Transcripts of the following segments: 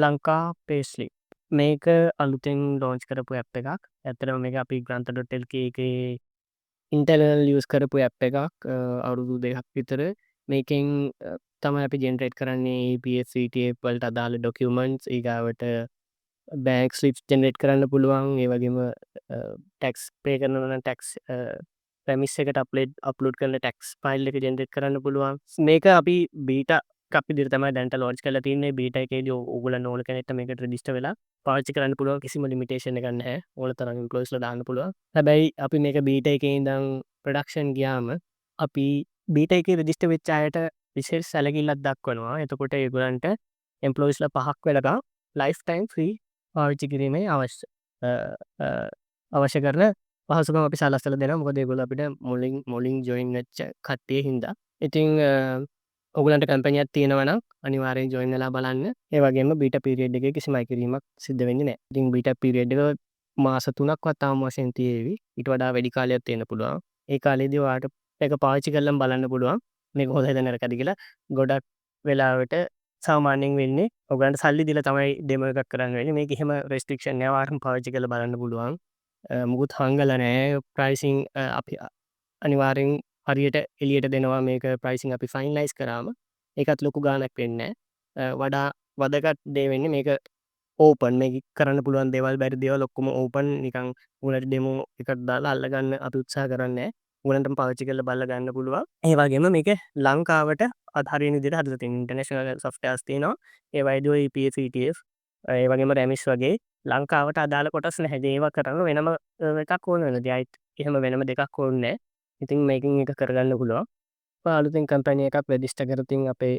ලංකා පේස්ලිප් මේක අලුතෙන් ලෝංච් කරපු ඇප් එකක්. ඇත්තටම මේක අපි ග්‍රන්ථ.lk එකේ ඉන්ටර්නල් යූස් කරපු ඇප් එකක්. අවුරුදු 2ක් විතර මේකෙන් තමයි අපි ජෙනරේට් කරන්නේ EPS ETF වලට අදාළ ඩොකියුමන්ට්ස්, ඊගාවට බෑන්ක් ස්ලිප්ස් ජෙනරේට් කරන්න පුළුවන්. ඒ වගේම ටැක්ස් පේ කරනවා නම් ටැක්ස් රෙමිස් එකට අප්ලෝඩ් කරන ටැක්ස් ෆයිල් එක ජෙනරේට් කරන්න පුළුවන්. මේක අපි බීටා එකක් විදිහට තමයි දැනට ලොන්ච් කරලා තින්නේ. බීටා එකේදී ඕගොල්ලන් ඕන කෙනෙක්ට මේකට රෙජිස්ටර් වෙලා පාවිච්චි කරන්න පුළුවන්. කිසිම ලිමිටේෂන් එකක් නැහැ. ඕන තරම් එම්ප්ලොයිස්ලා දාන්න පුළුවන්. හැබැයි අපි මේක බීටා එකේ ඉඳන් ප්‍රොඩක්ෂන් ගියාම අපි බීටා එකේ රෙජිස්ටර් වෙච්ච අයට විශේෂ සැලකිල්ලක් දක්වනවා. එතකොට ඒගොල්ලන්ට එම්ප්ලොයිස්ලා 5ක් වෙනකම් ලයිෆ් ටයිම් ෆ්‍රී පාවිච්චි කිරීමේ අවශ්‍ය කරන පහසුකම් අපි සලස්සලා දෙනවා. මොකද ඒගොල්ලෝ අපිට මුලින් ජොයින් වෙච්ච කට්ටිය හින්දා. ඉතින් ඔයගලන්ට කම්පැනියක් තියෙනවා නම් අනිවාර්යෙන් ජොයින් වෙලා බලන්න. ඒ වගේම බීටා පීරියඩ් එකේ කිසිම අයිකිරීමක් සිද්ධ වෙන්නේ නැහැ. ඉතින් බීටා පීරියඩ් එක මාස 3ක්වත් තාම වශයෙන් තියේවි. ඊට වඩා වැඩි කාලයක් තියෙන්න පුළුවන්. ඒ කාලෙදී ඔයාට ඒක පාවිච්චි කරලම බලන්න පුළුවන්. මේක හොඳද නරකද කියලා. ගොඩක් වෙලාවට සාමාන්‍යයෙන් වෙන්නේ ඔයගලන්ට සල්ලි දීලා තමයි ඩෙමෝ එකක් කරන්න වෙන්නේ. මේක එහෙම රෙස්ට්‍රික්ෂන් නෑ. ඔයාලටම පාවිච්චි කරලා බලන්න පුළුවන්. මුකුත් හංගලා නෑ. ප්‍රයිසින් අපි අනිවාර්යෙන් හරියට එළියට දෙනවා. මේක ප්‍රයිසින් අපි ෆයිනලයිස් කරාම ඒකත් ලොකු ගාණක් වෙන්නේ නෑ. වඩා වැදගත් දේ වෙන්නේ මේක ඕපන්. මේක කරන්න පුළුවන් දේවල් බැරි දේවල් ඔක්කොම ඕපන්. නිකන් උගලට ඩෙමෝ එකක් දාලා අල්ලගන්න අපි උත්සාහ කරන්නේ නෑ. උගලන්ටම පාවිච්චි කරලා බලලා ගන්න පුළුවන්. ඒ වගේම මේක ලංකාවට හරියන විදිහට හදලා තියෙනවා. ඉන්ටර්නැෂනල් සොෆ්ට්වෙයාර්ස් තියෙනවා. ඒවයිදී ඔය EPS ETF ඒ වගේම රෙමිස් වගේ ලංකාවට අදාළ කොටස් නැහැ. ඒවා කරන්න වෙනම එකක් ඕන වෙනවා. ඒත් එහෙම වෙනම දෙකක් ඕනේ නෑ. ඉතින් මේකෙන් එක කරගන්න පුළුවන්. අලුතෙන් කම්පැනි එකක් රෙජිස්ටර් කරොතින් අපේ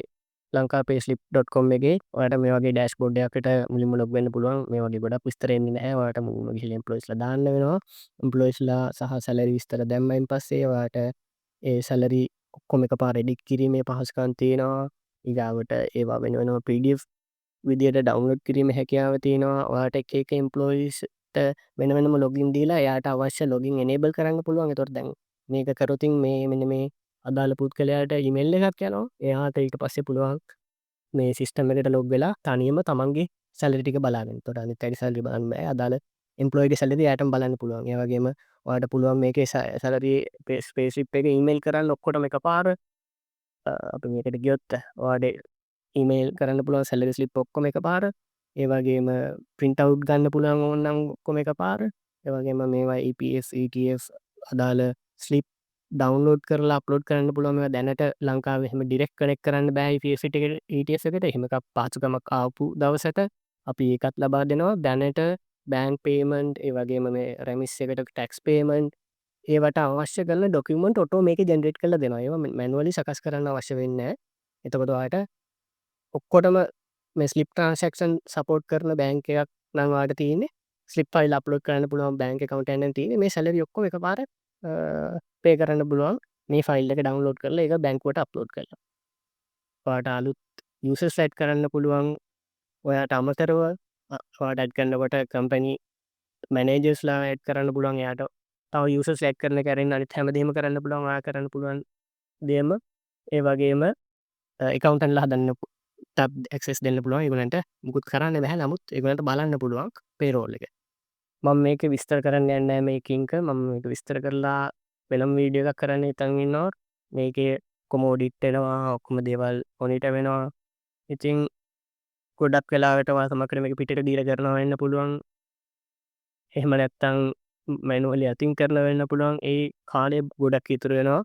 lankapayslip.com එකේ ඔයාලට මේ වගේ ඩෑෂ්බෝඩ් එකකට මුලින්ම ලොග් වෙන්න පුළුවන්. මේ වගේ ගොඩක් විස්තර එන්නේ නැහැ. ඔයාලට මුලින්ම ගිහලා එම්ප්ලොයිස්ලා දාන්න වෙනවා. එම්ප්ලොයිස්ලා සහ සැලරි විස්තර දැම්මයින් පස්සේ ඔයාලට ඒ සැලරි ඔක්කොම එකපාර එඩිට් කිරීමේ පහසුකම් තියෙනවා. ඊගාවට ඒවා වෙනම PDF විදියට ඩවුන්ලෝඩ් කිරීමේ හැකියාව තියෙනවා. ඔයාලට එක එක එම්ප්ලොයිස්ට වෙන වෙනම ලොගින් දීලා එයාට අවශ්‍ය ලොගින් එනේබල් කරන්න පුළුවන්. ඒතකොට දැන් මේක කරොතින් මෙන්න මේ අදාළ පුද්ගලයාට ඊමේල් එකක් යනවා. එයාට ඊට පස්සේ පුළුවන් මේ සිස්ටම් එකට ලොග් වෙලා තනියම තමන්ගේ සැලරි ටික බලාගන්න. ඒතකොට අනිත් අයගේ සැලරි බලන්න බෑ. අදාළ එම්ප්ලොයිගේ සැලරි එයාටම බලන්න පුළුවන්. ඒ වගේම ඔයාලට පුළුවන් මේකේ සැලරි පේස්ලිප් එක ඊමේල් කරන්න ඔක්කොටම එකපාර. අපි මේකට ගියොත් ඔයාලට ඊමේල් කරන්න පුළුවන් සැලරි ස්ලිප් ඔක්කොම එකපාර. ඒ වගේම print out ගන්න පුළුවන් ඕන නම් ඔක්කොම එකපාර. ඒ වගේම මේවා EPS ETF අදාළ ස්ලිප් ඩවුන්ලෝඩ් කරලා අප්ලෝඩ් කරන්න පුළුවන්. මේවා දැනට ලංකාවේ එහෙම ඩිරෙක්ට් කනෙක්ට් කරන්න බෑ EPS එකට ETF එකට. එහෙම එකක් පහසුකමක් ආපු දවසට අපි ඒකත් ලබා දෙනවා. දැනට බෑන්ක් පේමන්ට් ඒ වගේම මේ රෙමිස් එකට ටැක්ස් පේමන්ට් ඒවට අවශ්‍ය කරන ඩොකියුමන්ට් ඔටෝ මේකේ ජෙනරේට් කරලා දෙනවා. ඒවා මැනුවලි සකස් කරන්න අවශ්‍ය වෙන්නේ නැහැ. එතකොට ඔයාලට ඔක්කොටම මේ ස්ලිප් ට්‍රාන්සැක්ෂන් සපෝට් කරන බෑන්ක් එකක් නම් ඔයාලට තියෙන්නේ. ස්ලිප් ෆයිල් අප්ලෝඩ් කරන්න පුළුවන් බෑන්ක් account එකෙන් තියෙන්නේ. මේ සැලරි ඔක්කොම එකපාර පේ කරන්න පුළුවන්. මේ ෆයිල් එක ඩවුන්ලෝඩ් කරලා ඒක බැංකුවට අප්ලෝඩ් කරලා. ඔයාලට අලුත් යූසර්ස් ඇඩ් කරන්න පුළුවන්. ඔයාට අමතරව ඔයාට ඇඩ් කරනකොට කම්පැනි මැනේජර්ස්ලා ඇඩ් කරන්න පුළුවන්. එයාට තව යූසර්ස් ඇඩ් කරන එක ඇරෙන්න අනිත් හැමදේම කරන්න පුළුවන්. ඔයා කරන්න පුළුවන් දේම ඒ වගේම එකවුන්ටන්ලා හදන්න ටැබ් ඇක්සස් දෙන්න පුළුවන්. ඒගොල්ලන්ට මුකුත් කරන්න බෑ. නමුත් ඒගොල්ලන්ට බලන්න පුළුවන් පේරෝල් එක. මම මේක විස්තර කරන්න යන්නේ නැහැ මේකින්ක. මම මේක විස්තර කරලා වෙනම වීඩියෝ එකක් කරන්න හිතන් ඉන්නවා. මේකේ ඔක්කොම ඔඩිට් වෙනවා. ඔක්කොම දේවල් මොනිටර් වෙනවා. ඉතින් ගොඩක් වෙලාවට ඔයා සමහරවිට මේක පිටට දීලා කරනවා වෙන්න පුළුවන්. එහෙම නැත්නම් මැනුවලි අතින් කරලා වෙන්න පුළුවන්. ඒ කාලය ගොඩක් ඉතුරු වෙනවා.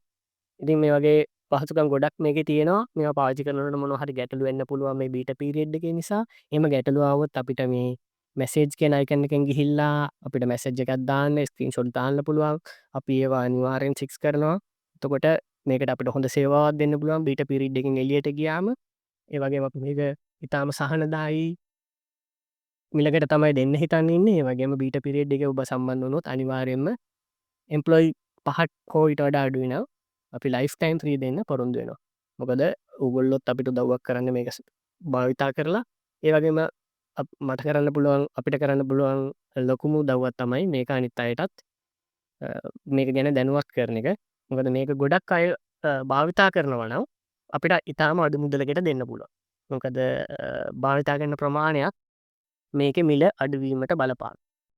ඉතින් මේ වගේ පහසුකම් ගොඩක් මේකේ තියෙනවා. මේවා පාවිච්චි කරනකොට මොනවා හරි ගැටලු වෙන්න පුළුවන් මේ බීටා පීරියඩ් එකේ නිසා. එහෙම ගැටලු ආවොත් අපිට මේ මැසේජ් කියන අයිකන් එකෙන් ගිහිල්ලා අපිට මැසේජ් එකක් දාන්න, ස්ක්‍රීන්ෂොට් දාන්න පුළුවන්. අපි ඒවා අනිවාර්යෙන් ෆික්ස් කරනවා. එතකොට මේකට අපිට හොඳ සේවාවක් දෙන්න පුළුවන් බීටා පීරියඩ් එකෙන් එළියට ගියාම. ඒ වගේම අපි මේක ඉතාම සහනදායී මිලකට තමයි දෙන්න හිතන් ඉන්නේ. ඒ වගේම බීටා පීරියඩ් එකේ ඔබ සම්බන්ධ වුණොත් අනිවාර්යෙන්ම එම්ප්ලොයි 5ක් හෝ ඊට වඩා අඩු වෙනවා. අපි ලයිෆ් ටයිම් ෆ්‍රී දෙන්න පොරොන්දු වෙනවා. මොකද ඕගොල්ලොත් අපිට උදව්වක් කරන්න මේක භාවිතා කරලා ඒ වගේම මට කරන්න පුළුවන් අපිට කරන්න පුළුවන් ලොකුම උදව්වක් තමයි මේක අනිත් අයටත් මේක ගැන දැනුවත් කරන එක. මොකද මේක ගොඩක් අය භාවිතා කරනවා නම් අපිට ඉතාම අඩු මුදලකට දෙන්න පුළුවන්. මොකද භාවිතා කරන ප්‍රමාණයක් මේක මිල අඩුවීමට බලපාන.